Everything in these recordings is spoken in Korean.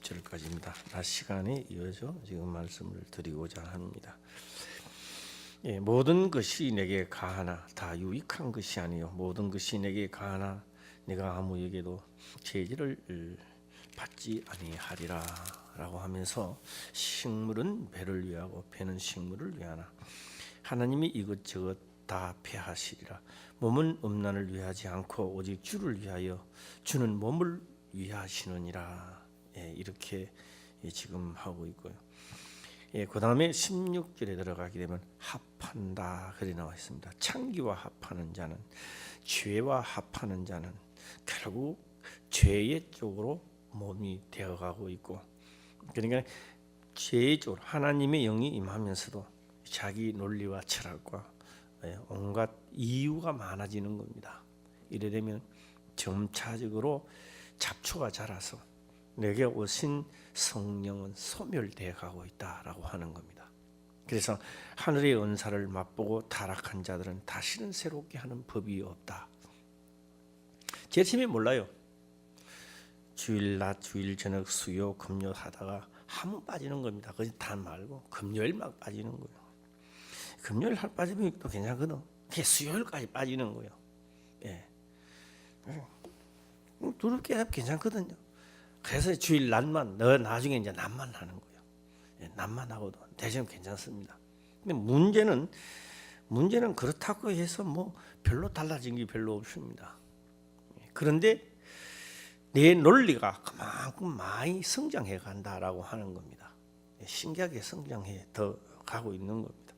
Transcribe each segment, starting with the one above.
10절까지입니다. 낮 시간에 이어져 지금 말씀을 드리고자 합니다. 모든 것이 내게 가하나 다 유익한 것이 아니요 모든 것이 내게 가하나 내가 아무에게도 제지를 받지 아니하리라 라고 하면서 식물은 배를 위하고 배는 식물을 위하나 하나님이 이것저것 다 패하시리라. 몸은 음란을 위하지 않고 오직 주를 위하여 주는 몸을 위하시느니라. 이렇게 지금 하고 있고요. 그 다음에 16절에 들어가게 되면 합한다 그리 나와 있습니다. 창기와 합하는 자는 죄와 합하는 자는 결국 죄의 쪽으로 몸이 되어가고 있고, 그러니까 죄의 쪽으로 하나님의 영이 임하면서도 자기 논리와 철학과 온갖 이유가 많아지는 겁니다. 이래 되면 점차적으로 잡초가 자라서 내게 오신 성령은 소멸되어 가고 있다라고 하는 겁니다. 그래서 하늘의 은사를 맛보고 타락한 자들은 다시는 새롭게 하는 법이 없다. 제일 처음에 몰라요. 주일 낮, 주일 저녁, 수요, 금요 하다가 한 번 빠지는 겁니다. 그것이 다 말고 금요일 막 빠지는 거예요. 금요일 할 빠지면 또 괜찮거든. 그게 수요일까지 빠지는 거예요. 두렵게 괜찮거든요. 그래서 주일 낮만, 나중에 이제 낮만 하는 거예요. 낮만 하고도 대신 괜찮습니다. 근데 문제는 그렇다고 해서 뭐 별로 달라진 게 별로 없습니다. 그런데 내 논리가 그만큼 많이 성장해 간다라고 하는 겁니다. 신기하게 성장해 더 가고 있는 겁니다.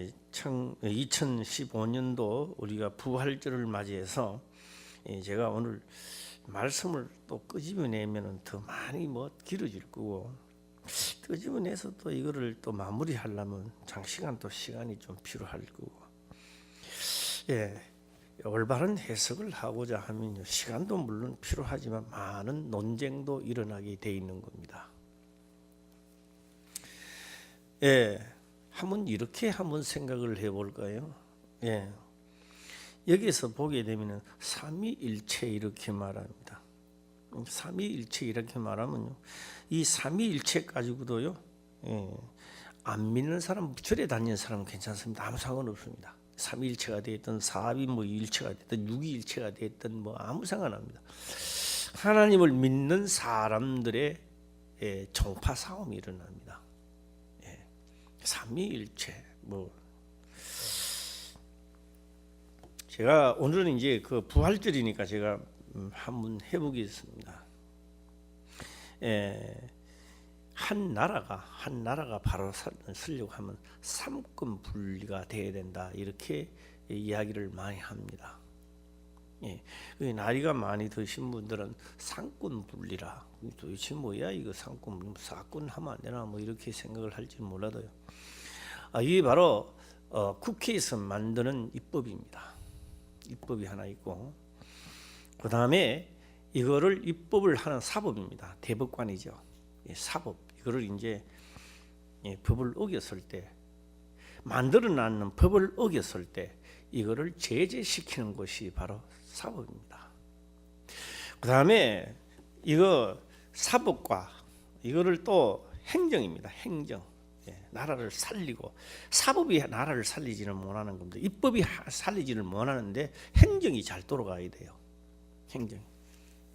2015년도 우리가 부활절을 맞이해서 제가 오늘 말씀을 또 끄집어내면 더 많이 길어질 거고, 끄집어내서 또 이거를 또 마무리하려면 장시간 또 시간이 좀 필요할 거고, 올바른 해석을 하고자 하면 시간도 물론 필요하지만 많은 논쟁도 일어나게 돼 있는 겁니다. 한번 이렇게 한번 생각을 해볼까요? 여기서 보게 되면 삼위일체 이렇게 말합니다. 삼위일체 이렇게 말하면요, 이 삼위일체 가지고도요, 안 믿는 사람, 절에 다니는 사람은 괜찮습니다. 아무 상관없습니다. 삼위일체가 되었든 사위일체가 되었든 육위일체가 되었든 아무 상관없습니다. 하나님을 믿는 사람들의 종파 싸움이 일어납니다. 삼위일체 제가 오늘은 이제 그 부활절이니까 제가 한번 해보겠습니다. 한 나라가 바로 서려고 하면 삼권 분리가 돼야 된다 이렇게 이야기를 많이 합니다. 나이가 많이 드신 분들은 삼권 분리라 도대체 뭐야 이거 삼권 사권 하면 안 되나 이렇게 생각을 할지 몰라도요. 이게 바로 국회에서 만드는 입법입니다. 입법이 하나 있고, 그 다음에 이거를 입법을 하는 사법입니다. 대법관이죠. 사법 이거를 이제 법을 어겼을 때, 만들어놨는 법을 어겼을 때 이거를 제재시키는 것이 바로 사법입니다. 그 다음에 이거 사법과 이거를 또 행정입니다. 행정. 나라를 살리고, 사법이 나라를 살리지는 못하는 겁니다. 입법이 살리지는 못하는데 행정이 잘 돌아가야 돼요. 행정.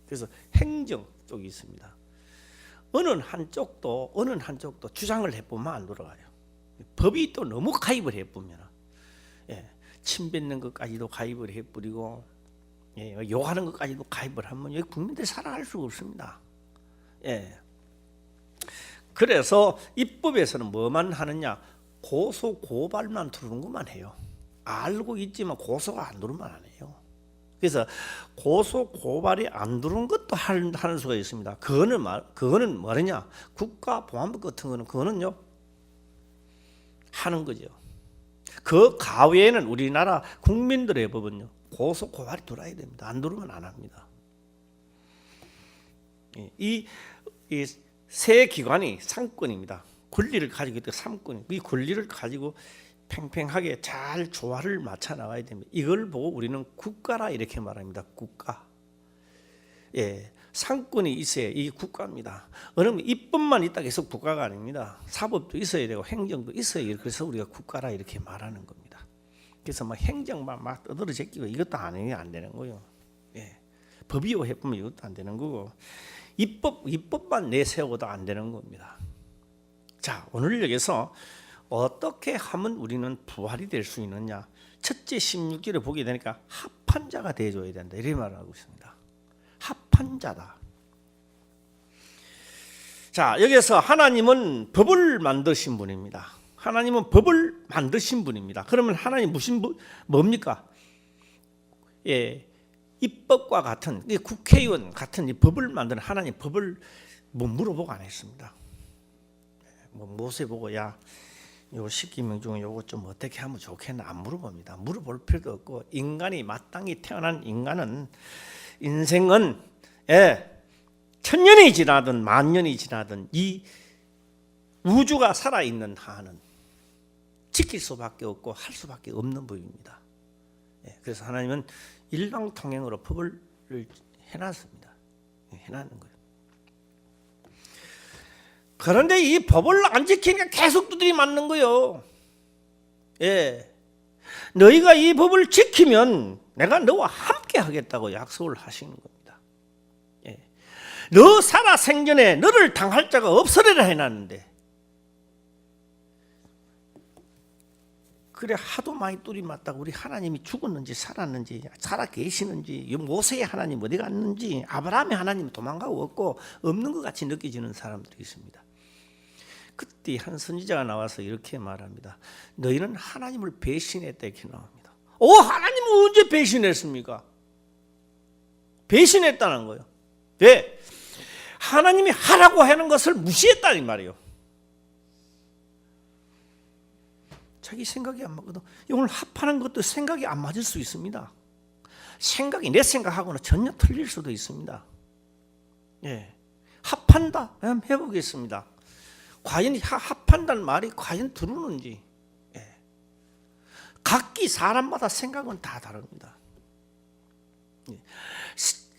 그래서 행정 쪽이 있습니다. 어느 한쪽도 주장을 해보면 안 돌아가요. 법이 또 너무 가입을 해보면 침 뱉는 것까지도 가입을 해버리고 욕하는 것까지도 가입을 하면 여기 국민들이 살아갈 수가 없습니다. 그래서 입법에서는 뭐만 하느냐, 고소 고발만 들어오는 것만 해요. 알고 있지만 고소가 안 들어오면 안 해요. 그래서 고소 고발이 안 들어온 것도 하는 수가 있습니다. 그거는 뭐냐, 국가보안법 같은 거는 그거는요 하는 거죠. 그 가외에는 우리나라 국민들의 법은요 고소 고발이 들어야 됩니다. 안 들어오면 안 합니다. 이 세 기관이 삼권입니다. 권리를 가지고 있다. 삼권. 이 권리를 가지고 팽팽하게 잘 조화를 맞춰 나가야 됩니다. 이걸 보고 우리는 국가라 이렇게 말합니다. 국가. 상권이 있어야 이게 국가입니다. 그러면 입법만 있다고 해서 국가가 아닙니다. 사법도 있어야 되고 행정도 있어야 되고, 그래서 우리가 국가라 이렇게 말하는 겁니다. 그래서 막 행정만 막 떠들어 제끼고 이것도 안 되는 거예요. 예. 법이요 해보면 이것도 안 되는 거고, 입법만 내세워도 안 되는 겁니다. 자, 오늘 여기서 어떻게 하면 우리는 부활이 될 수 있느냐? 첫째 16절을 보게 되니까 합한 자가 되어줘야 된다, 이렇게 말하고 있습니다. 합한 자다. 자, 여기서 하나님은 법을 만드신 분입니다. 하나님은 법을 만드신 분입니다. 그러면 하나님 무슨 뭡니까? 예, 입법과 같은 국회의원 같은 이 법을 만드는 하나님 법을 물어보고 안 했습니다. 모세 보고 야, 요 10계명 중에 요거 좀 어떻게 하면 좋겠나 안 물어봅니다. 물어볼 필요도 없고, 인간이 마땅히 태어난 인생은 천년이 지나든 만년이 지나든 이 우주가 살아있는 한은 지킬 수밖에 없고 할 수밖에 없는 법입니다. 그래서 하나님은 일방통행으로 법을 해놨습니다. 해놨는 거예요. 그런데 이 법을 안 지키니까 계속 두드리 맞는 거예요. 예, 너희가 이 법을 지키면 내가 너와 함께 하겠다고 약속을 하시는 겁니다. 예, 너 살아 생전에 너를 당할 자가 없으리라 해놨는데, 그래 하도 많이 뚜리 맞다고 우리 하나님이 죽었는지 살았는지 살아 계시는지, 모세의 하나님 어디 갔는지, 아브라함의 하나님 도망가고 없는 것 같이 느껴지는 사람들이 있습니다. 그때 한 선지자가 나와서 이렇게 말합니다. 너희는 하나님을 배신했다, 이렇게 나옵니다. 하나님은 언제 배신했습니까? 배신했다는 거예요. 왜? 하나님이 하라고 하는 것을 무시했다는 말이에요. 자기 생각이 안 맞거든. 오늘 합하는 것도 생각이 안 맞을 수 있습니다. 생각이 내 생각하고는 전혀 틀릴 수도 있습니다. 예, 합한다. 한번 해보겠습니다. 과연 합한다는 말이 과연 들어오는지. 예. 각기 사람마다 생각은 다 다릅니다. 예.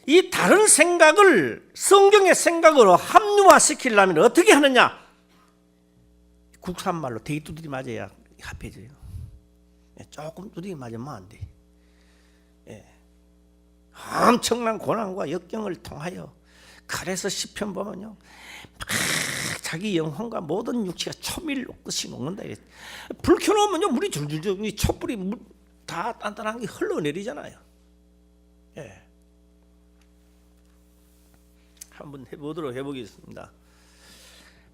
이 다른 생각을 성경의 생각으로 합리화시키려면 어떻게 하느냐? 국산말로 되게 두드리 맞아야 합해져요. 예. 조금 두드리 맞으면 안 돼. 예. 엄청난 고난과 역경을 통하여, 그래서 시편 보면요, 자기 영혼과 모든 육체가 초밀 녹듯이 녹는다. 불 켜놓으면요 물이 줄줄줄, 촛불이 다 단단한 게 흘러내리잖아요. 예. 한번 해보겠습니다.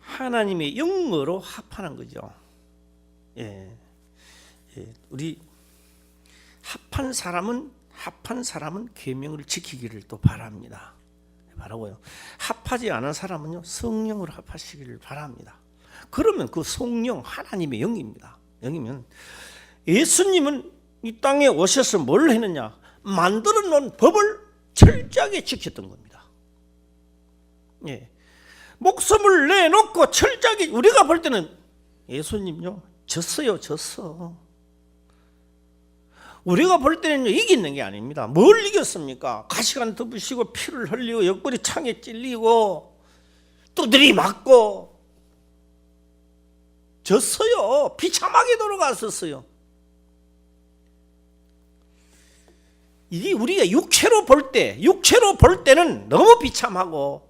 하나님의 영으로 합하는 거죠. 예. 예. 우리 합한 사람은 계명을 지키기를 또 바랍니다. 바라고요. 합하지 않은 사람은요 성령으로 합하시기를 바랍니다. 그러면 그 성령 하나님의 영입니다. 영이면, 예수님은 이 땅에 오셔서 뭘 했느냐? 만들어 놓은 법을 철저하게 지켰던 겁니다. 예, 목숨을 내놓고 철저하게. 우리가 볼 때는 예수님요 졌어. 우리가 볼 때는 이기는 게 아닙니다. 뭘 이겼습니까? 가시관 덮으시고 피를 흘리고 옆구리 창에 찔리고 두드리 맞고 졌어요. 비참하게 돌아갔었어요. 이게 우리가 육체로 볼 때는 너무 비참하고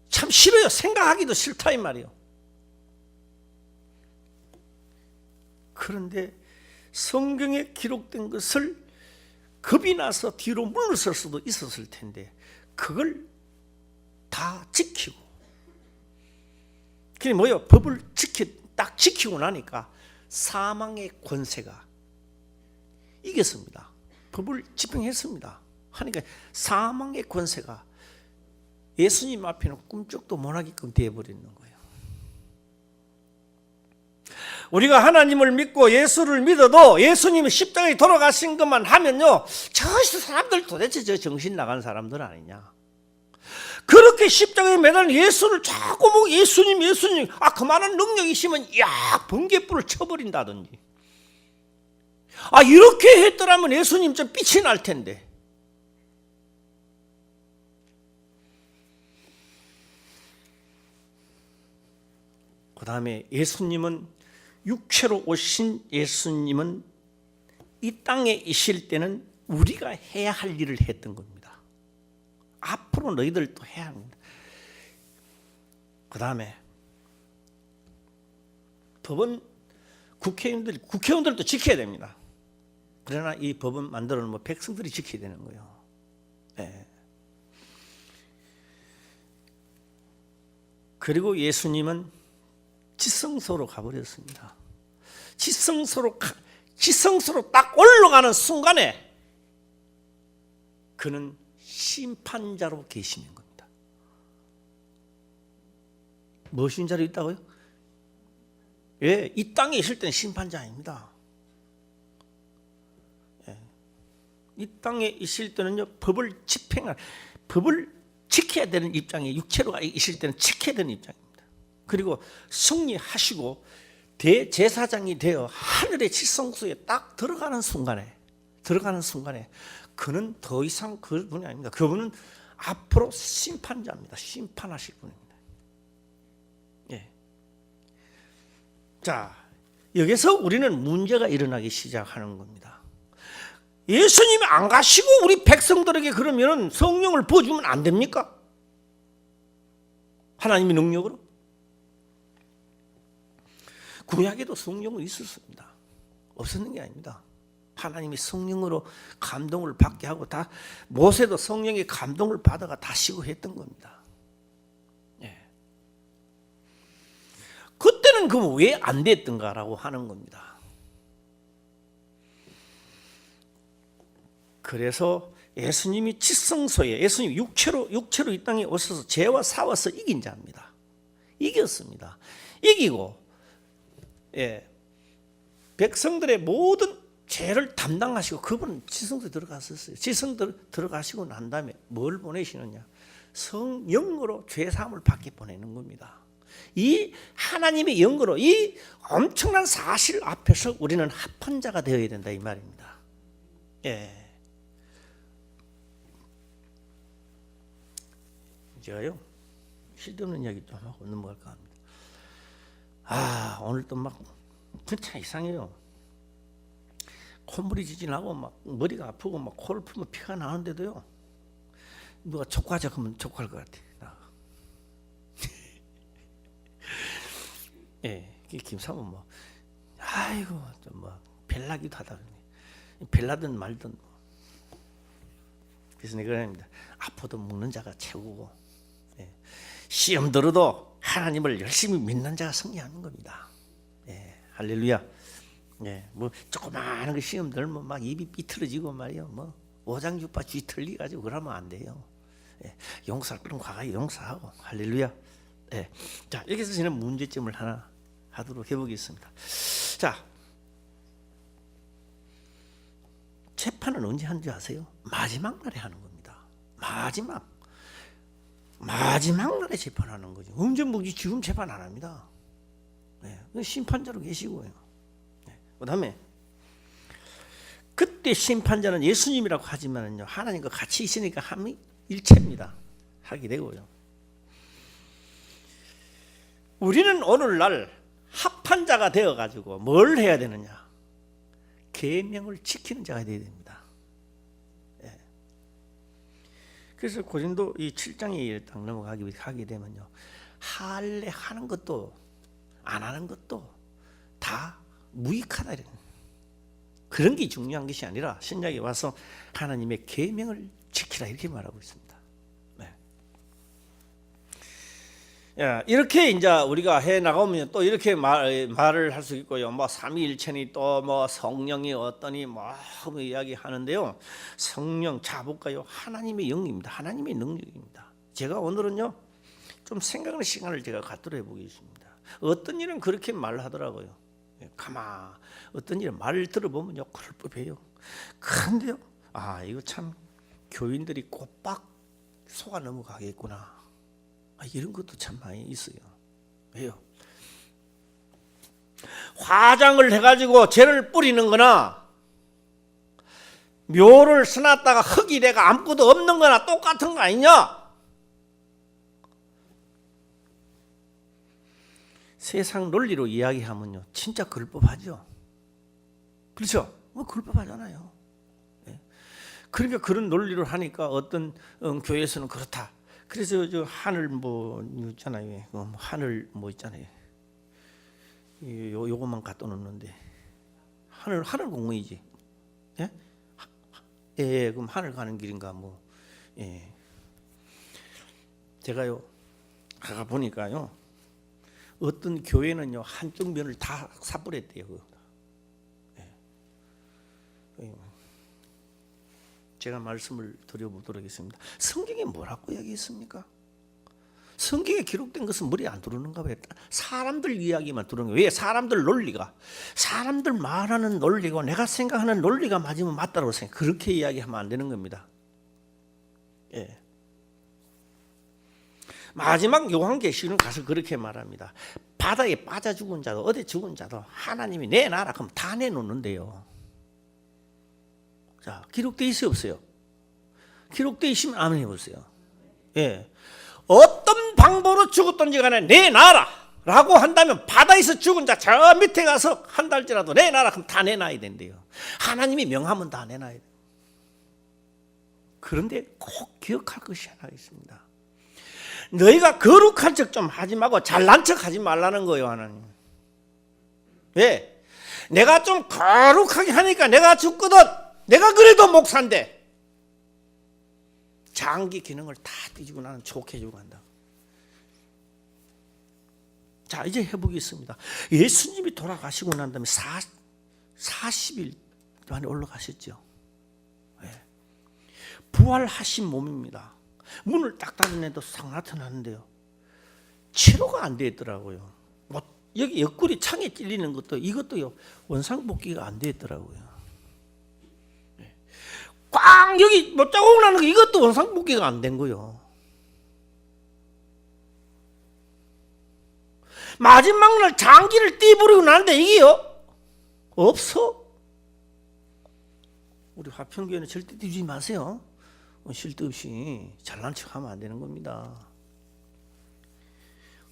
참 싫어요. 생각하기도 싫다 이 말이에요. 그런데 성경에 기록된 것을 겁이 나서 뒤로 물러설 수도 있었을 텐데, 그걸 다 지키고, 그게 뭐예요? 법을 딱 지키고 나니까 사망의 권세가 이겼습니다. 법을 집행했습니다. 하니까 사망의 권세가 예수님 앞에는 꿈쩍도 못하게끔 되어버리는 거예요. 우리가 하나님을 믿고 예수를 믿어도 예수님이 십자가에 돌아가신 것만 하면요, 저 사람들 도대체 저 정신 나간 사람들 아니냐? 그렇게 십자가에 매달린 예수를 자꾸 보고 예수님 그만한 능력이시면 번개불을 쳐버린다든지, 이렇게 했더라면 예수님 좀 빛이 날 텐데, 그 다음에 예수님은 육체로 오신 예수님은 이 땅에 있을 때는 우리가 해야 할 일을 했던 겁니다. 앞으로 너희들도 해야 합니다. 그 다음에 법은 국회의원들도 지켜야 됩니다. 그러나 이 법은 만들어 놓으면 백성들이 지켜야 되는 거예요. 네. 그리고 예수님은 지성소로 가버렸습니다. 지성소로 딱 올라가는 순간에 그는 심판자로 계시는 겁니다. 무엇인 자로 있다고요? 예, 이 땅에 있을 때는 심판자입니다. 예, 이 땅에 있을 때는요, 법을 지켜야 되는 입장에, 육체로 있을 때는 지켜야 되는 입장입니다. 그리고 승리하시고 대제사장이 되어 하늘의 지성소에 딱 들어가는 순간에 그는 더 이상 그분이 아닙니다. 그분은 앞으로 심판자입니다. 심판하실 분입니다. 예. 자, 여기서 우리는 문제가 일어나기 시작하는 겁니다. 예수님이 안 가시고 우리 백성들에게 그러면 성령을 부어주면 안 됩니까? 하나님의 능력으로? 구약에도 성령은 있었습니다. 없었는 게 아닙니다. 하나님이 성령으로 감동을 받게 하고 다 모세도 성령의 감동을 받아가 다시고 했던 겁니다. 예. 그때는 그럼 왜 안 됐던가라고 하는 겁니다. 그래서 예수님이 지성소에 예수님이 육체로 이 땅에 오셔서 죄와 싸워서 이긴 자입니다. 이겼습니다. 이기고 예, 백성들의 모든 죄를 담당하시고 그분은 지성소에 들어갔었어요. 지성소에 들어가시고 난 다음에 뭘 보내시느냐? 성령으로 죄사함을 받게 보내는 겁니다. 이 하나님의 영으로 이 엄청난 사실 앞에서 우리는 합한 자가 되어야 된다 이 말입니다. 예. 제가요 쓸데없는 이야기 좀 하고 넘어갈까 합니다. 오늘 또 막 진짜 이상해요. 콧물이 지진하고 막 머리가 아프고 막 코를 풀면 피가 나는데도요. 누가 촉구하자 그러면 촉구할 것 같아. 예, 김사모 뭐 아이고 좀 뭐 별나기도 하다 별나든 말든. 그래서 내가 합니다. 아파도 먹는 자가 최고고 시험 들어도 하나님을 열심히 믿는 자가 승리하는 겁니다. 예, 할렐루야. 예, 뭐 조그마한 그 시험 들면 막 입이 삐뚤어지고 말이요, 뭐 오장육부 쥐 틀리 가지고 그러면 안 돼요. 예, 용서할 건 과거에 용서하고 할렐루야. 예, 자 여기서 저는 문제점을 하나 하도록 해보겠습니다. 자, 재판은 언제 하는지 아세요? 마지막 날에 하는 겁니다. 마지막 날에 재판하는 거죠. 언제 뭐 지금 재판 안 합니다. 네, 심판자로 계시고요. 네, 그다음에 그때 심판자는 예수님이라고 하지만은요 하나님과 같이 있으니까 함이 일체입니다. 하게 되고요. 우리는 오늘날 합한 자가 되어 가지고 뭘 해야 되느냐? 계명을 지키는 자가 되어야 됩니다. 예. 그래서 고린도 이 7장에 딱 넘어가게 되면요 할례 하는 것도 안 하는 것도 다 무익하다 이런 그런 게 중요한 것이 아니라 신약에 와서 하나님의 계명을 지키라 이렇게 말하고 있습니다. 네. 야, 이렇게 이제 우리가 해 나가면 또 이렇게 말을 할 수 있고요. 뭐 삼위일체니 또 뭐 성령이 어떠니 뭐 이야기하는데요. 성령 자 볼까요? 하나님의 영입니다. 하나님의 능력입니다. 제가 오늘은요 좀 생각하는 시간을 제가 갖도록 해보겠습니다. 어떤 일은 그렇게 말하더라고요. 가만 어떤 일은 말을 들어보면요 그럴 법해요. 그런데요 이거 참 교인들이 꼬박 속아 넘어가겠구나. 이런 것도 참 많이 있어요. 왜요? 화장을 해가지고 죄를 뿌리는 거나 묘를 써놨다가 흙이 돼가 아무것도 없는 거나 똑같은 거 아니냐? 세상 논리로 이야기하면요 진짜 그럴 법하죠. 그렇죠? 그럴 법하잖아요. 그러니까 그런 논리를 하니까 어떤 교회에서는 그렇다. 그래서 저 하늘 뭐 있잖아요. 하늘 뭐 있잖아요. 요것만 갖다 놓는데 하늘 공원이지. 예? 예, 그럼 하늘 가는 길인가 뭐. 예. 제가요 가가 보니까요 어떤 교회는요 한쪽 면을 다 삽버렸대요. 예. 제가 말씀을 드려보도록 하겠습니다. 성경에 뭐라고 얘기했습니까? 성경에 기록된 것은 머리에 안 들어오는가 봐요. 사람들 이야기만 들어오는 거예요. 왜? 사람들 논리가, 사람들 말하는 논리고 내가 생각하는 논리가 맞으면 맞다고 생각. 그렇게 이야기하면 안 되는 겁니다. 예. 마지막 요한계시록은 가서 그렇게 말합니다. 바다에 빠져 죽은 자도 어디 죽은 자도 하나님이 내놔라 그럼 다 내놓는데요. 자, 기록되어 있어요, 없어요? 기록되어 있으면 아멘 해보세요. 예. 어떤 방법으로 죽었던지 간에 내놔라 라고 한다면 바다에서 죽은 자 저 밑에 가서 한 달째라도 내놔라 그럼 다 내놔야 된대요. 하나님이 명하면 다 내놔야 돼요. 그런데 꼭 기억할 것이 하나 있습니다. 너희가 거룩한 척 좀 하지 말고 잘난 척 하지 말라는 거예요, 하나님. 왜? 내가 좀 거룩하게 하니까 내가 죽거든. 내가 그래도 목사인데 장기 기능을 다 뒤지고 나는 좋게 해주고 간다. 자, 이제 해보겠습니다. 예수님이 돌아가시고 난 다음에 40일 만에 올라가셨죠. 네. 부활하신 몸입니다. 문을 딱 닫아내도 싹 나타나는데요 치료가 안 되더라고요. 뭐 여기 옆구리 창에 찔리는 것도 이것도요 원상복귀가 안 되더라고요. 꽝 여기 뭐 자국 나는 거 이것도 원상복귀가 안 된 거요. 마지막 날 장기를 띠부리고 나는데 이게요 없어. 우리 화평교회는 절대 띠지 마세요. 쓸데없이 잘난 척하면 안 되는 겁니다.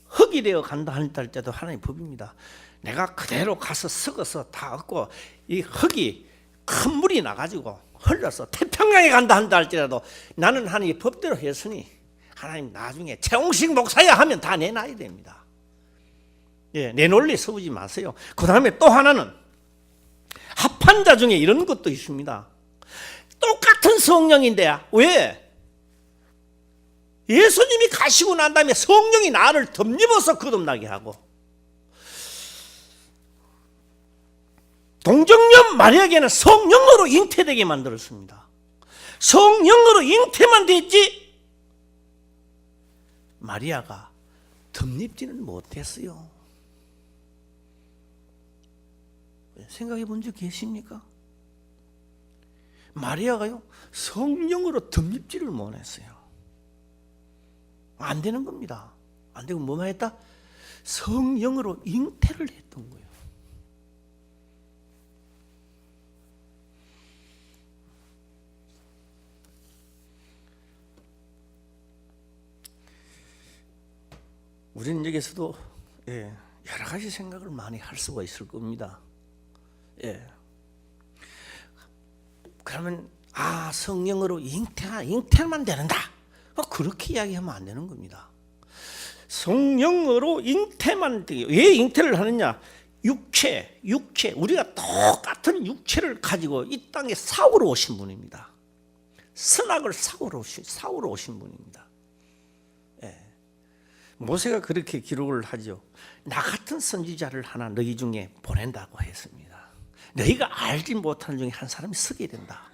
흙이 되어 간다 할 때도 하나님의 법입니다. 내가 그대로 가서 썩어서 다 얻고 이 흙이 큰 물이 나가지고 흘러서 태평양에 간다 한다 할지라도 나는 하나님의 법대로 했으니 하나님 나중에 최홍식 목사야 하면 다 내놔야 됩니다. 예, 내 논리 세우지 마세요. 그 다음에 또 하나는 합한 자 중에 이런 것도 있습니다. 똑같은 성령인데 왜? 예수님이 가시고 난 다음에 성령이 나를 덧입어서 거듭나게 하고 동정녀 마리아에게는 성령으로 잉태되게 만들었습니다. 성령으로 잉태만 됐지 마리아가 덧입지는 못했어요. 생각해 본 적 계십니까? 마리아가요 성령으로 덧입지를 못했어요. 안 되는 겁니다. 안 되고 뭐만 했다? 성령으로 잉태를 했던 거예요. 우리는 여기서도 여러 가지 생각을 많이 할 수가 있을 겁니다. 그러면 성령으로 잉태만 되는다. 그렇게 이야기하면 안 되는 겁니다. 성령으로 잉태만 되게. 왜 잉태를 하느냐? 육체 우리가 똑같은 육체를 가지고 이 땅에 사오러 오신 분입니다. 선악을 사오러 오신 분입니다. 모세가 그렇게 기록을 하죠. 나 같은 선지자를 하나 너희 중에 보낸다고 했습니다. 너희가 알지 못하는 중에 한 사람이 서게 된다.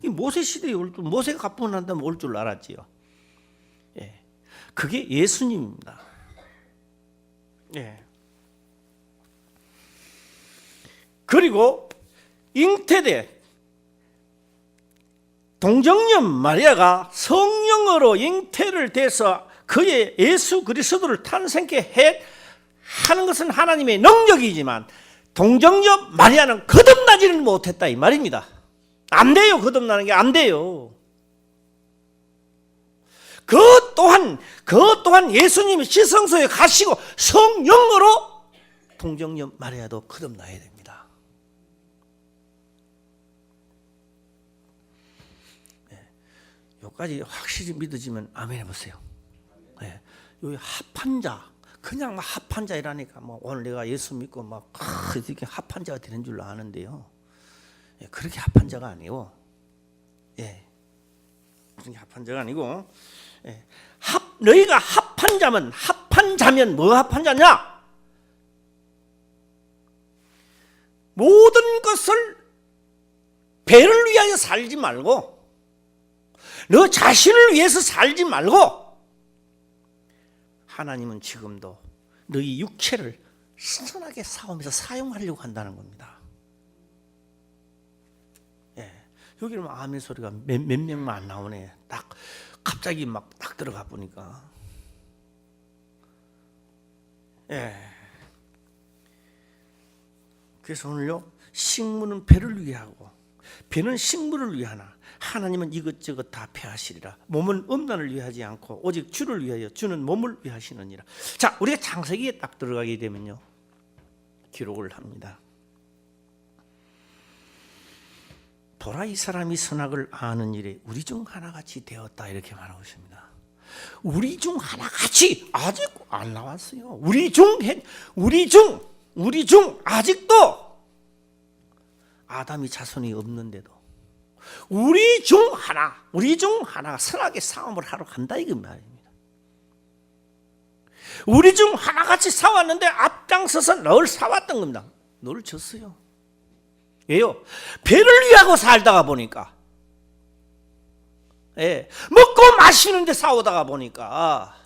이 모세 시대에 모세가 갚고 난 다음에 올 줄 알았지요. 그게 예수님입니다. 그리고 잉태돼 동정녀 마리아가 성령으로 잉태를 돼서 그의 예수 그리스도를 탄생케 하는 것은 하나님의 능력이지만 동정녀 마리아는 거듭나지는 못했다 이 말입니다. 안 돼요. 거듭나는 게 안 돼요. 그 또한 예수님이 지성소에 가시고 성령으로 동정녀 마리아도 거듭나야 됩니다. 여기까지 확실히 믿어지면 아멘 해보세요. 여기 합한 자, 그냥 합한 자이라니까 오늘 내가 예수 믿고 이렇게 합한 자가 되는 줄 아는데요. 그렇게 합한 자가 아니고, 그렇게 합한 자가 아니고, 너희가 합한 자면 뭐 합한 자냐? 모든 것을 배를 위하여 살지 말고, 너 자신을 위해서 살지 말고, 하나님은 지금도 너희 육체를 선하게 싸우면서 사용하려고 한다는 겁니다. 여기는 아멘 소리가 몇 명만 안 나오네. 딱 갑자기 딱 들어가 보니까. 그래서 오늘요, 식물은 배를 위하고 배는 식물을 위하나 하나님은 이것저것 다 패하시리라. 몸은 음란을 위하지 않고 오직 주를 위하여 주는 몸을 위하시느니라. 자, 우리가 창세기에 딱 들어가게 되면요, 기록을 합니다. 보라, 이 사람이 선악을 아는 일에 우리 중 하나같이 되었다, 이렇게 말하고 있습니다. 우리 중 하나같이 아직 안 나왔어요. 우리 중 아직도 아담이 자손이 없는데도 우리 중 하나가 선하게 싸움을 하러 간다, 이거 말입니다. 우리 중 하나같이 싸웠는데 앞장서서 널 싸웠던 겁니다. 널 졌어요. 왜요? 배를 위하고 살다가 보니까, 먹고 마시는데 싸우다가 보니까,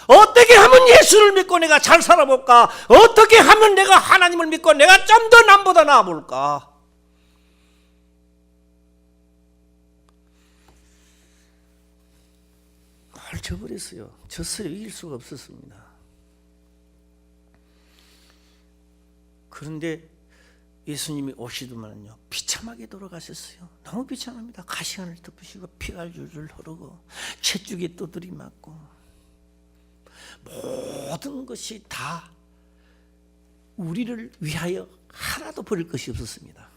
어떻게 하면 예수를 믿고 내가 잘 살아볼까? 어떻게 하면 내가 하나님을 믿고 내가 좀 더 남보다 나아볼까? 날 져버렸어요. 졌어요. 이길 수가 없었습니다. 그런데 예수님이 오시더만요, 비참하게 돌아가셨어요. 너무 비참합니다. 가시관을 덮으시고 피가 줄줄 흐르고 채죽에 두드리 맞고 모든 것이 다 우리를 위하여 하나도 버릴 것이 없었습니다.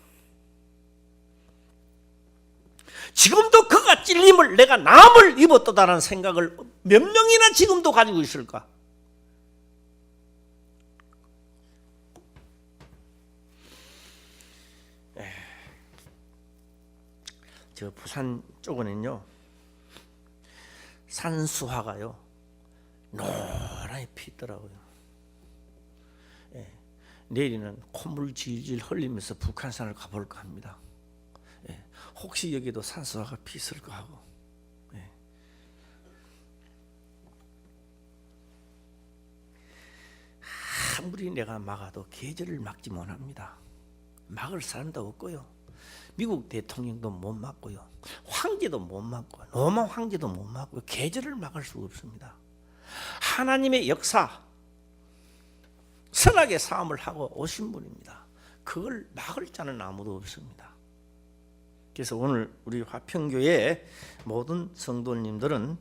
지금도 그가 찔림을 내가 남을 입었다라는 생각을 몇 명이나 지금도 가지고 있을까? 저 부산 쪽은요, 산수화가요 노랗게 피더라고요. 내일은 콧물 질질 흘리면서 북한산을 가볼까 합니다. 혹시 여기도 산수화가 피있을까 하고. 아무리 내가 막아도 계절을 막지 못합니다. 막을 사람도 없고요, 미국 대통령도 못 막고요, 황제도 못 막고, 로마 황제도 못 막고, 계절을 막을 수가 없습니다. 하나님의 역사, 선하게 싸움을 하고 오신 분입니다. 그걸 막을 자는 아무도 없습니다. 그래서 오늘 우리 화평교회 모든 성도님들은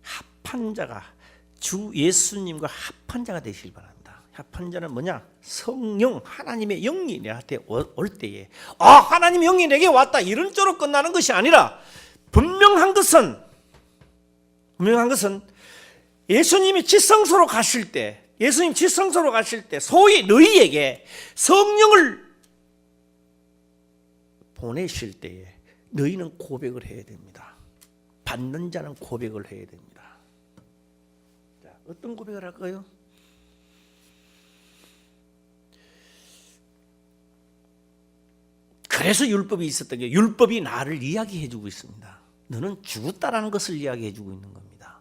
합한 자가, 주 예수님과 합한 자가 되시길 바랍니다. 합한 자는 뭐냐? 성령, 하나님의 영이 내한테 올 때에, 하나님의 영이 내게 왔다, 이런 쪽으로 끝나는 것이 아니라, 분명한 것은 예수님이 지성소로 가실 때, 소위 너희에게 성령을 보내실 때에 너희는 고백을 해야 됩니다. 받는 자는 고백을 해야 됩니다. 자, 어떤 고백을 할까요? 그래서 율법이 있었던 게, 율법이 나를 이야기해 주고 있습니다. 너는 죽었다라는 것을 이야기해 주고 있는 겁니다.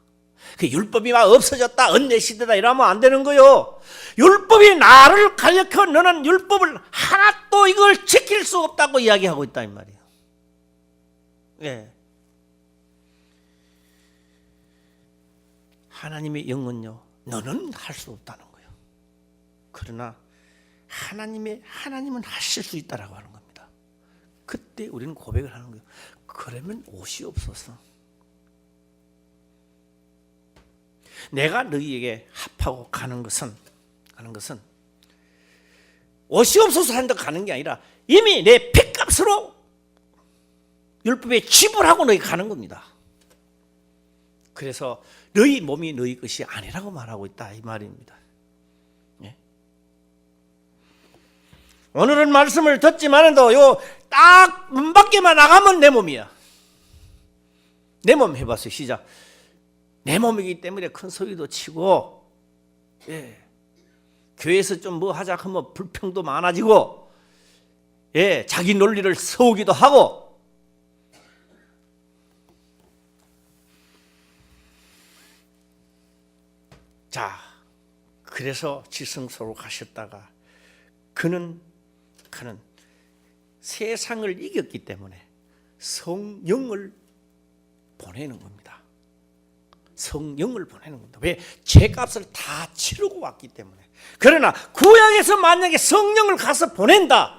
그 율법이 막 없어졌다, 은혜 시대다 이러면 안 되는 거요. 율법이 나를 가리켜 너는 율법을 하나도 이걸 지킬 수 없다고 이야기하고 있다, 이 말이에요. 하나님의 영은요, 너는 할 수 없다는 거예요. 그러나 하나님은 하실 수 있다라고 하는 겁니다. 그때 우리는 고백을 하는 거예요. 그러면 옷이 없어서 내가 너희에게 합하고 가는 것은 옷이 없어서 한다고 가는 게 아니라 이미 내 핏값으로 율법에 지불하고 너희 가는 겁니다. 그래서 너희 몸이 너희 것이 아니라고 말하고 있다 이 말입니다. 예? 오늘은 말씀을 듣지만도 요 딱 문 밖에만 나가면 내 몸이야. 내 몸 해봤어요. 시작. 내 몸이기 때문에 큰 소리도 치고, 예. 교회에서 좀 뭐 하자 하면 불평도 많아지고, 예, 자기 논리를 세우기도 하고. 자, 그래서 지성소로 가셨다가 그는 세상을 이겼기 때문에 성령을 보내는 겁니다. 성령을 보내는 겁니다. 왜? 죄값을 다 치르고 왔기 때문에. 그러나 구약에서 만약에 성령을 가서 보낸다,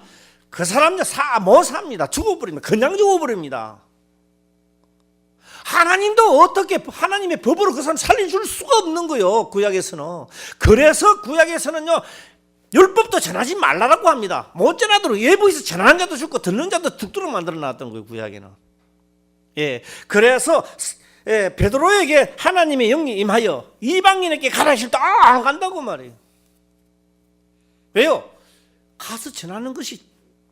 그 사람들 못 삽니다. 죽어버립니다. 그냥 죽어버립니다. 하나님도 어떻게 하나님의 법으로 그 사람 살려줄 수가 없는 거예요. 구약에서는. 그래서 구약에서는요, 율법도 전하지 말라고 합니다. 못 전하도록 예보에서 전하는 자도 죽고 듣는 자도 죽도록 만들어 놨던 거예요. 구약에는. 예, 그래서 베드로에게 하나님의 영이 임하여 이방인에게 가라 하실 때 안 간다고 말해요. 왜요? 가서 전하는 것이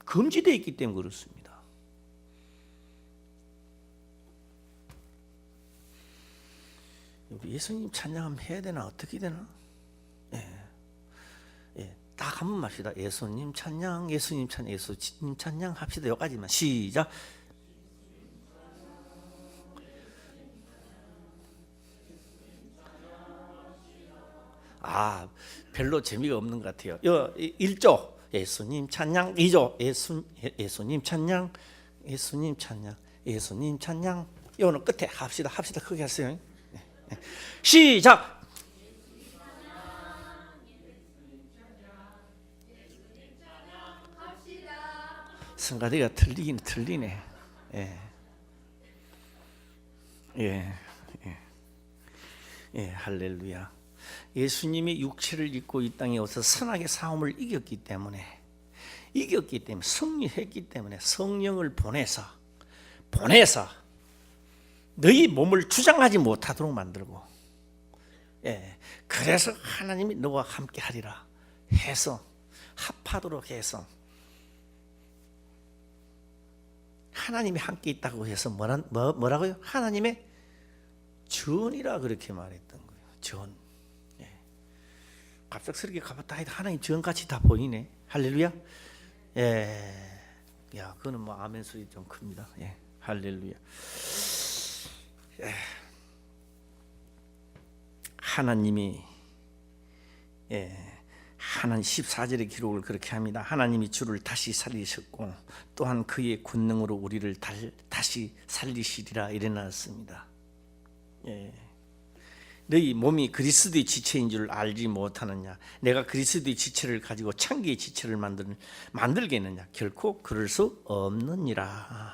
금지되어 있기 때문에 그렇습니다. 예수님 찬양하면 해야 되나 어떻게 되나? 딱 한 번만 합시다. 예수님 찬양, 예수님 찬양, 예수님 찬양 합시다. 여기까지만. 시작. 별로 재미가 없는 것 같아요. 1조 예수님 찬양, 2조 예수님 찬양, 예수님 찬양, 예수님 찬양. 이거는 끝에 합시다. 크게 하세요. 시작. 성가대가 틀리긴 틀리네. 할렐루야. 예수님이 육체를 입고 이 땅에 오셔서 선악의 싸움을 이겼기 때문에 승리했기 때문에 성령을 보내서 너희 몸을 주장하지 못하도록 만들고, 그래서 하나님이 너와 함께 하리라 해서 합하도록 해서 하나님이 함께 있다고 해서 뭐라고요? 하나님의 전이라 그렇게 말했던 거예요. 전. 갑작스럽게 가봤다 해도 하나님 전같이 다 보이네. 할렐루야. 야, 그거는 뭐 아멘 소리 좀 큽니다. 할렐루야. 하나님이 하나님 14절의 기록을 그렇게 합니다. 하나님이 주를 다시 살리셨고 또한 그의 권능으로 우리를 다시 살리시리라 이래 놨습니다. 너희 몸이 그리스도의 지체인 줄 알지 못하느냐? 내가 그리스도의 지체를 가지고 창기의 지체를 만들겠느냐? 결코 그럴 수 없느니라.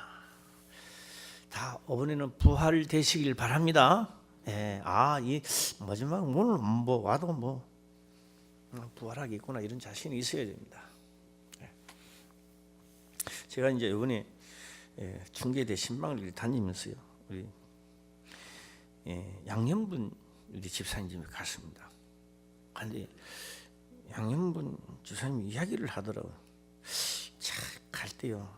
다 이번에는 부활되시길 바랍니다. 이 마지막 오늘 뭐 와도 뭐 부활하겠구나 이런 자신이 있어야 됩니다. 제가 이제 이번에 중계대 신방을 다니면서요, 우리 양현분 우리 집사님 집에 갔습니다. 그런데 양현분 집사님이 이야기를 하더라고요. 갈 때요,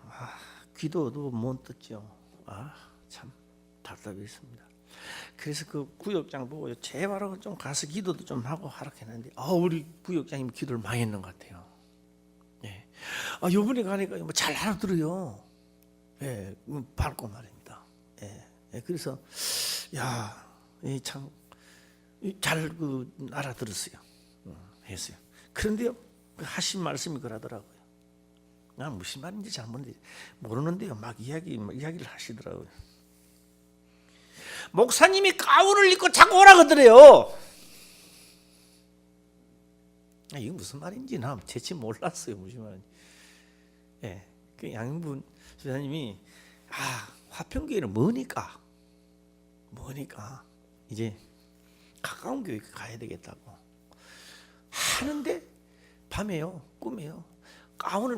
기도도 못 듣죠. 참 답답했습니다. 그래서 그 구역장 보고 제발하고 좀 가서 기도도 좀 하고 하라 했는데 우리 구역장님이 기도를 많이 했는 것 같아요. 요번에 가니까 뭐 잘 알아들어요. 밝고 말입니다. 그래서 참 잘 알아들었어요. 했어요. 그런데요, 하신 말씀이 그러더라고요. 난 무슨 말인지 잘 모르는데요, 막 이야기를 하시더라고요. 목사님이 가운을 입고 자꾸 오라 그러더래요. 이게 무슨 말인지 나 대체 몰랐어요. 무슨 말인지. 그 양분 수사님이 화평교회는 뭐니까 이제 가까운 교회 가야 되겠다고 하는데 밤에요, 꿈에요,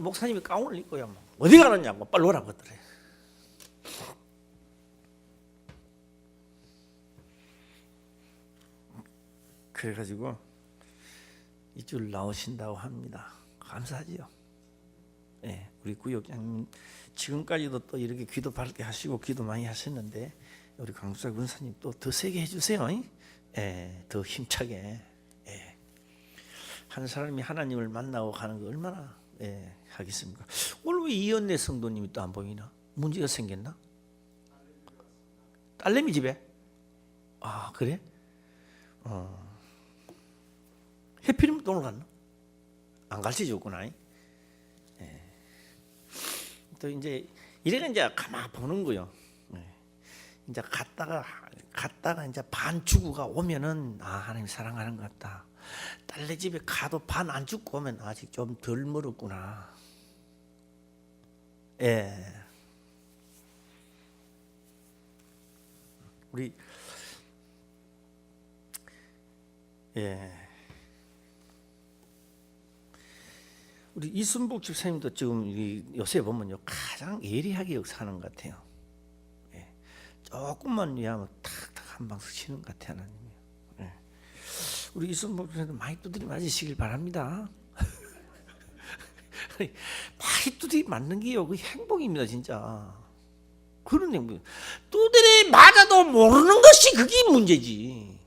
목사님이 가운을 입고요, 막 어디 가느냐고 빨리 오라고 하더래. 그래가지고 이쪽 나오신다고 합니다. 감사하지요. 예, 우리 구역장님 지금까지도 또 이렇게 기도 밝게 하시고 기도 많이 하셨는데 우리 강수사 군사님 또 더 세게 해주세요. 예, 더 힘차게. 예. 한 사람이 하나님을 만나고 가는 거 얼마나 하겠습니까? 오늘 왜 이연내 성도님이 또 안 보이나? 문제가 생겼나? 딸내미 집에? 아 그래? 해필이면 또 오늘 갔나? 안 가르쳐줬구나. 또 이제 이래가 이제 가만 보는 거요. 이제 갔다가 이제 반 죽고가 오면은 아 하나님 사랑하는 것 같다. 딸네 집에 가도 반 안 죽고 오면 아직 좀 덜 멀었구나. 예. 우리 우리 이순복 집사님도 지금 요새 보면요 가장 예리하게 역사하는 것 같아요. 예. 조금만 위하면 탁탁 한 방씩 치는 것 같아요 하나님이. 예. 우리 이순복 집사님도 많이 두드리 맞으시길 바랍니다. 많이 두드리 맞는 게요 그 행복입니다 진짜. 그런 행복. 두드리 맞아도 모르는 것이 그게 문제지.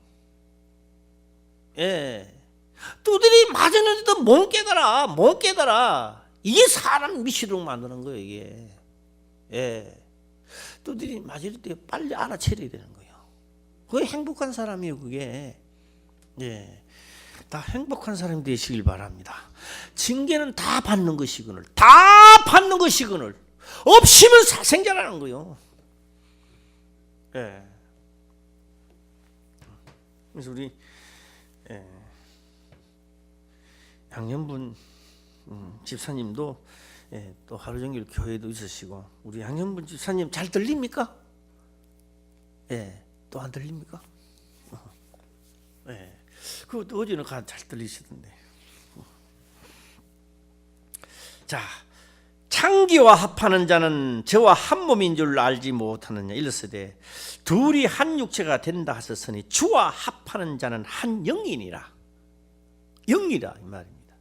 예. 두드리 맞았는데도 못 깨달아. 이게 사람 미시도록 만드는 거예요 이게. 예. 두드리 맞을 때 빨리 알아채려야 되는 거예요. 그게 행복한 사람이에요 그게. 예. 다 행복한 사람이 되시길 바랍니다. 징계는 다 받는 것이거늘. 없이면 사생자라는 거예요. 예. 그래서 우리 양현분 집사님도 또 하루 종일 교회도 있으시고 우리 양현분 집사님 잘 들립니까? 또 안 들립니까? 그 어제는 잘 들리시던데. 자, 창기와 합하는 자는 저와 한 몸인 줄 알지 못하느냐 일렀으되 둘이 한 육체가 된다 하셨으니 주와 합하는 자는 한 영이니라. 영이라 이 말입니다.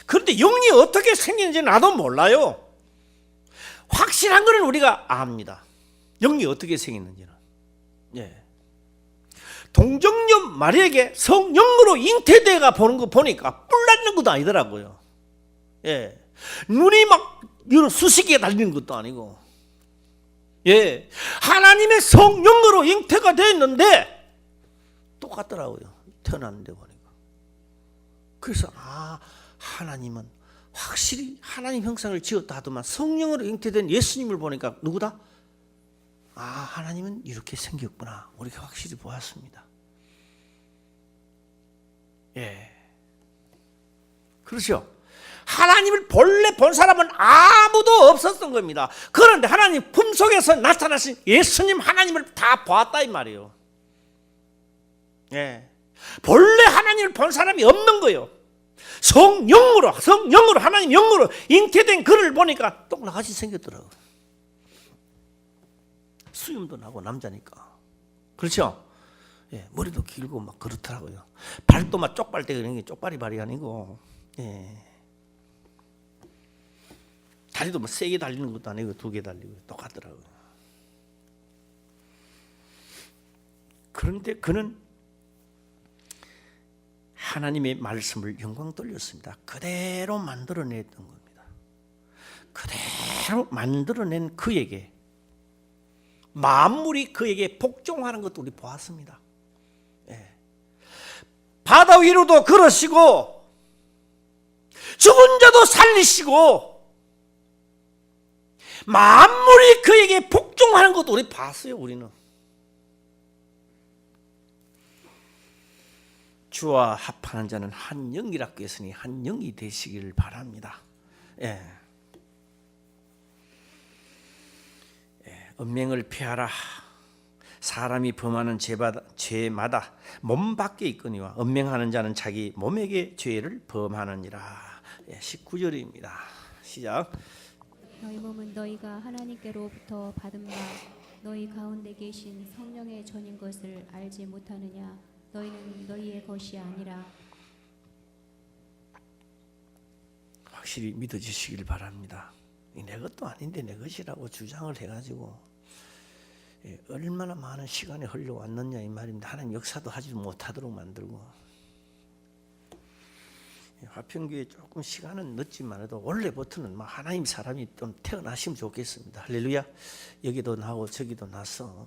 그런데 영이 어떻게 생기는지 나도 몰라요. 확실한 것은 우리가 압니다. 영이 어떻게 생겼는지는. 동정녀 마리에게 성령으로 잉태되가 보는 거 보니까 뿔 났는 것도 아니더라고요. 눈이 막 수식에 달리는 것도 아니고. 하나님의 성령으로 잉태가 되었는데 똑같더라고요. 태어났는데 보니까. 그래서 하나님은 확실히 하나님 형상을 지었다 하더만 성령으로 잉태된 예수님을 보니까 누구다? 하나님은 이렇게 생겼구나. 우리가 확실히 보았습니다. 그렇죠. 하나님을 본래 본 사람은 아무도 없었던 겁니다. 그런데 하나님 품속에서 나타나신 예수님 하나님을 다 보았다 이 말이에요. 본래 하나님을 본 사람이 없는 거예요. 성령으로 하나님 영으로 잉태된 그를 보니까 똑같이 생겼더라고요. 수염도 나고 남자니까. 그렇죠? 머리도 길고 막 그렇더라고요. 발도 막 쪽발대고 이런 게 쪽발이 발이 아니고 다리도 뭐 3개 달리는 것도 아니고 2개 달리고 똑같더라고요. 그런데 그는 하나님의 말씀을 영광 돌렸습니다. 그대로 만들어냈던 겁니다. 그대로 만들어낸 그에게 만물이 그에게 복종하는 것도 우리 보았습니다. 바다 위로도 걸으시고 죽은 자도 살리시고 만물이 그에게 복종하는 것도 우리 봤어요. 우리는 주와 합하는 자는 한 영이라고 했으니 한 영이 되시기를 바랍니다. 은명을 피하라. 사람이 범하는 죄마다 몸 밖에 있거니와 언맹하는 자는 자기 몸에게 죄를 범하느니라. 19절입니다. 시작. 너희 몸은 너희가 하나님께로부터 받은 바 너희 가운데 계신 성령의 전인 것을 알지 못하느냐. 너희는 너희의 것이 아니라. 확실히 믿어주시길 바랍니다. 내 것도 아닌데 내 것이라고 주장을 해가지고 얼마나 많은 시간이 흘러왔느냐 이 말입니다. 하나님 역사도 하지 못하도록 만들고. 화평교회 조금 시간은 늦지만도 원래부터는 막 하나님 사람이 좀 태어나시면 좋겠습니다. 할렐루야. 여기도 나고 저기도 나서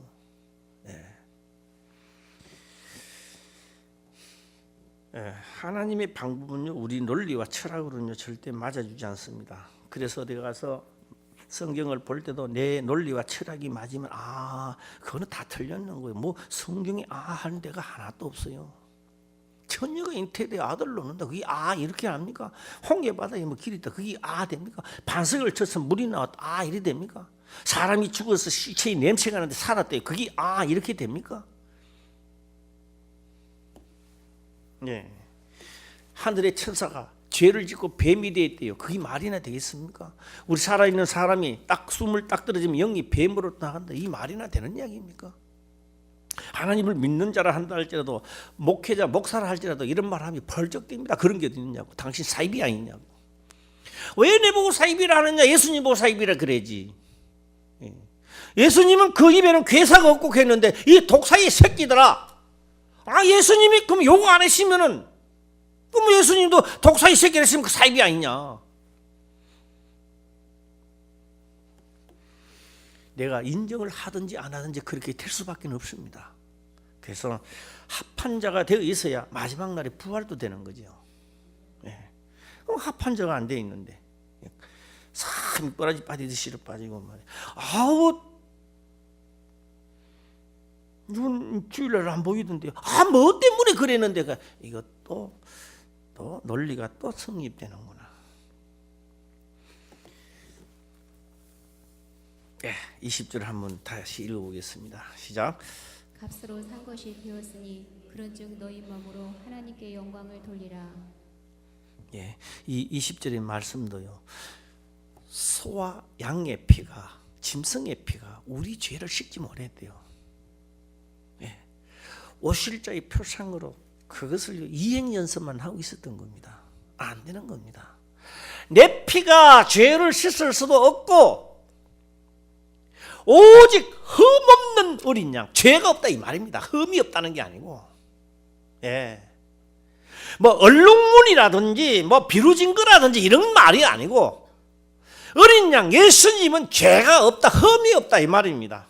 하나님의 방법은요 우리 논리와 철학으로는요 절대 맞아주지 않습니다. 그래서 어디 가서 성경을 볼 때도 내 논리와 철학이 맞으면 그거는 다 틀렸는 거예요. 뭐 성경에 하는 데가 하나도 없어요. 처녀가 잉태돼 아들 낳는다. 그게 이렇게 합니까? 홍해바다에 뭐 길이 있다. 그게 됩니까? 반석을 쳐서 물이 나왔다. 이래 됩니까? 사람이 죽어서 시체에 냄새가 나는데 살았대. 그게 이렇게 됩니까? 네. 하늘의 천사가 죄를 짓고 뱀이 되었대요. 그게 말이나 되겠습니까? 우리 살아있는 사람이 딱 숨을 딱 떨어지면 영이 뱀으로 나간다. 이 말이나 되는 이야기입니까? 하나님을 믿는 자라 한다 할지라도 목회자 목사라 할지라도 이런 말 하면 벌쩍됩니다. 그런 게 있느냐고. 당신 사이비 아니냐고. 왜 내보고 사이비라 하느냐. 예수님 보고 사이비라 그래야지. 예수님은 그 입에는 괴사가 없고 했는데 이 독사의 새끼들아. 예수님이 그럼 욕 안 하시면은 그럼 예수님도 독사의 새끼를 했으면 그 사이비 아니냐. 내가 인정을 하든지 안 하든지 그렇게 될 수밖에 없습니다. 그래서 합한 자가 되어 있어야 마지막 날에 부활도 되는 거죠. 그럼 합한 자가 안 되어 있는데 참 꼬라지 빠지듯이 씨를 빠지고 말이야. 눈 주일날 안 보이던데 뭐 때문에 그랬는데 이것도 또 논리가 또 성립되는구나. 20절 한번 다시 읽어보겠습니다. 시작. 값으로 산 것이 되었으니 그런즉 너희 몸으로 하나님께 영광을 돌리라. 이 20절의 말씀도요. 소와 양의 피가 짐승의 피가 우리 죄를 씻지 못했대요. 오실자의 표상으로 그것을 이행 연습만 하고 있었던 겁니다. 안 되는 겁니다. 내 피가 죄를 씻을 수도 없고 오직 흠없는 어린 양, 죄가 없다 이 말입니다. 흠이 없다는 게 아니고, 뭐 얼룩무늬라든지 뭐 비루징거라든지 이런 말이 아니고 어린 양 예수님은 죄가 없다, 흠이 없다 이 말입니다.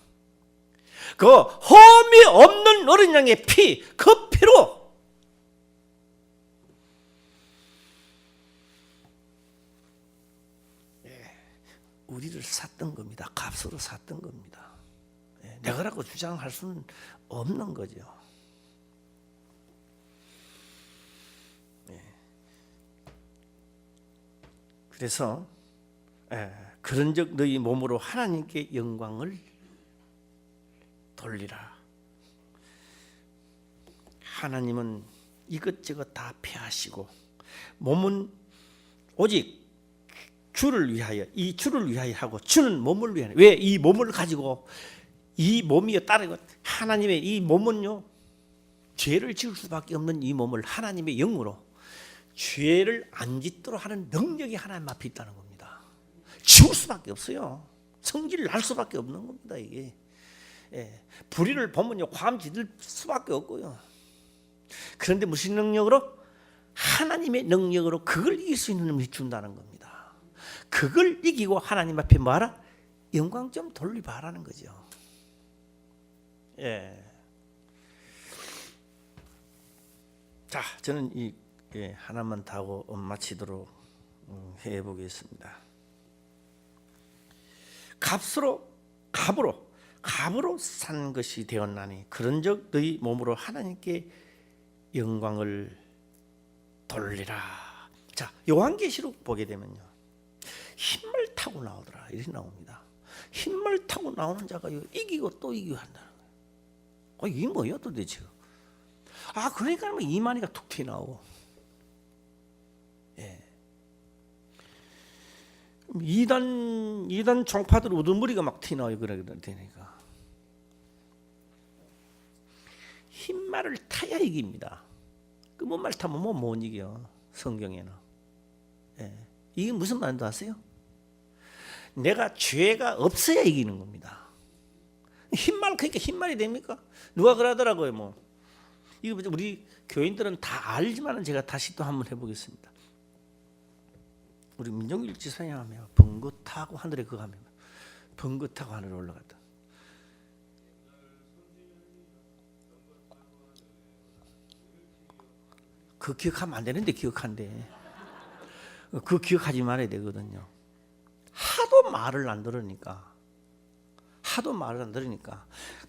그 흠이 없는 어린 양의 피, 그 피로 우리를 샀던 겁니다. 값으로 샀던 겁니다. 내가라고 주장할 수는 없는 거죠. 그래서 그런즉 너희 몸으로 하나님께 영광을 돌리라. 하나님은 이것저것 다 폐하시고 몸은 오직 주를 위하여, 이 주를 위하여 하고 주는 몸을 위하여. 왜? 이 몸을 가지고 이 몸이 따르고 하나님의 이 몸은요 죄를 지을 수밖에 없는 이 몸을 하나님의 영으로 죄를 안 짓도록 하는 능력이 하나님 앞에 있다는 겁니다. 지울 수밖에 없어요. 성질을 날 수밖에 없는 겁니다. 이게 불의를 보면요 ความ짓을 수밖에 없고요. 그런데 무슨 능력으로? 하나님의 능력으로 그걸 이길 수 있는 능력이 준다는 겁니다. 그걸 이기고 하나님 앞에 뭐하라? 영광 좀 돌리봐라는 거죠. 자, 저는 이 하나만 더 하고 마치도록 해보겠습니다. 값으로 산 것이 되었나니 그런즉 너희 몸으로 하나님께 영광을 돌리라. 자, 요한계시록 보게 되면요 흰말 타고 나오더라 이렇게 나옵니다. 흰말 타고 나오는 자가 이기고 또 이기고 한다는 거예요. 이게 뭐야 도대체? 그러니까 뭐 이만희가 툭 튀나오. 예. 이단 종파들 우두머리가 막 튀나와요. 그러니까 흰말을 타야 이깁니다. 그 뭔 말 타면 못 이겨. 성경에는. 예. 이게 무슨 말인지 아세요? 내가 죄가 없어야 이기는 겁니다. 흰말, 그러니까 흰말이 됩니까? 누가 그러더라고요. 뭐 이거 우리 교인들은 다 알지만 제가 다시 또 한번 해보겠습니다. 우리 민정일 지사님 하면 번거 타고 하늘에 그거 하면 번거 타고 하늘에 올라갔다. 그 기억하면 안 되는데 기억한대. 그 기억하지 말아야 되거든요. 하도 말을 안 들으니까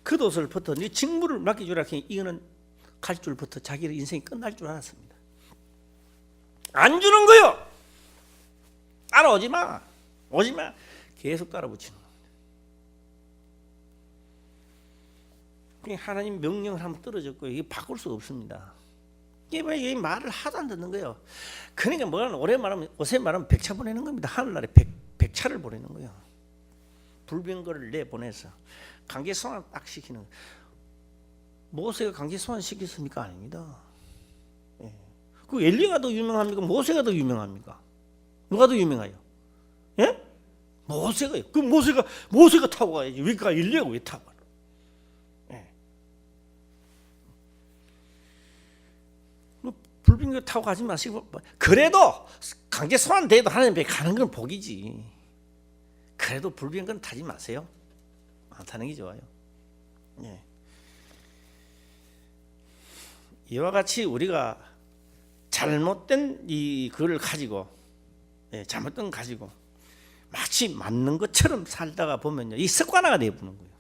그 도서부터 네 직무를 맡겨주라 하니 이거는 갈 줄부터 자기 인생이 끝날 줄 알았습니다. 안 주는 거요. 따라오지 마. 계속 따라붙이는 겁니다. 그냥 하나님 명령을 하면 떨어졌고요. 이게 바꿀 수가 없습니다. 이게 말을 하도 안 듣는 거예요. 그러니까 뭐라는 요새 말하면 백차 보내는 겁니다. 하늘나라에 백차를 보내는 거예요. 불병거를 내보내서 강제 소환 딱 시키는 거예요. 모세가 강제 소환 시켰습니까? 아닙니다. 예. 그 엘리야가 더 유명합니까? 모세가 더 유명합니까? 누가 더 유명해요? 예? 모세가요. 그 모세가 타고 가야지. 왜가 엘리야가 왜 타고 가? 예. 불빙거 타고 가지 마시고 그래도 강제 소환돼도 하나님 앞에 가는 건 복이지. 그래도 불빙거는 타지 마세요. 안 타는 게 좋아요. 예. 이와 같이 우리가 잘못된 그걸 가지고 잘못된 걸 가지고 마치 맞는 것처럼 살다가 보면요, 이 습관화가 되어버리는 거예요.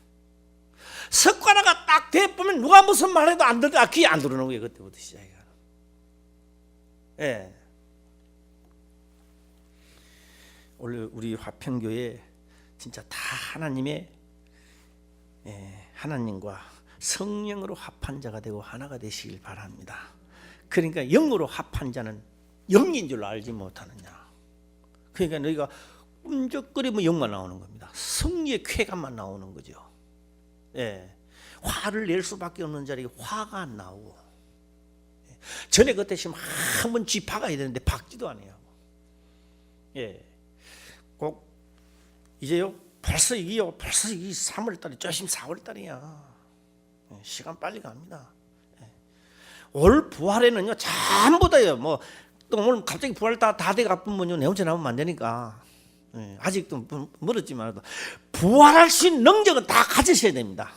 습관화가 딱 되어보면 누가 무슨 말해도 안 듣고 귀에 안 들어오는 거예요. 그때부터 시작해요. 예. 원래 우리 화평교회 진짜 다 하나님의 하나님과 성령으로 합한 자가 되고 하나가 되시길 바랍니다. 그러니까 영으로 합한 자는 영인 줄 알지 못하느냐. 그러니까 너희가 꿈적거리면 영만 나오는 겁니다. 성리의 쾌감만 나오는 거죠. 예. 화를 낼 수밖에 없는 자리에 화가 안 나오고, 전에 그때 지금 한번 쥐 박아야 되는데 박지도 않아요. 예. 꼭 이제요 벌써 이게 3월달이 조심 4월달이야. 시간 빨리 갑니다. 올 부활에는요 전부 다요. 뭐 또 오늘 갑자기 부활 다 돼가쁘면요 내 혼자 나오면 안 되니까. 아직도 멀었지만 부활할 수 있는 능력은 다 가지셔야 됩니다.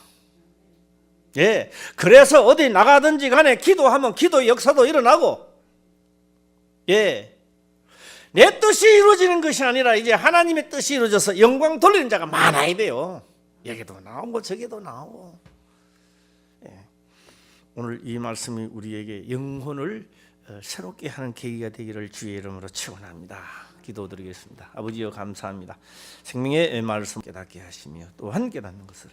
예, 그래서 어디 나가든지 간에 기도하면 기도의 역사도 일어나고, 예, 내 뜻이 이루어지는 것이 아니라 이제 하나님의 뜻이 이루어져서 영광 돌리는 자가 많아야 돼요. 여기도 나오고 저기도 나오고. 예. 오늘 이 말씀이 우리에게 영혼을 새롭게 하는 계기가 되기를 주의 이름으로 축원합니다. 기도드리겠습니다. 아버지여 감사합니다. 생명의 말씀 깨닫게 하시며 또한 깨닫는 것을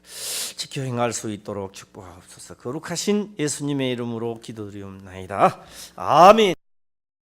지켜 행할 수 있도록 축복하옵소서. 거룩하신 예수님의 이름으로 기도드리옵나이다. 아멘.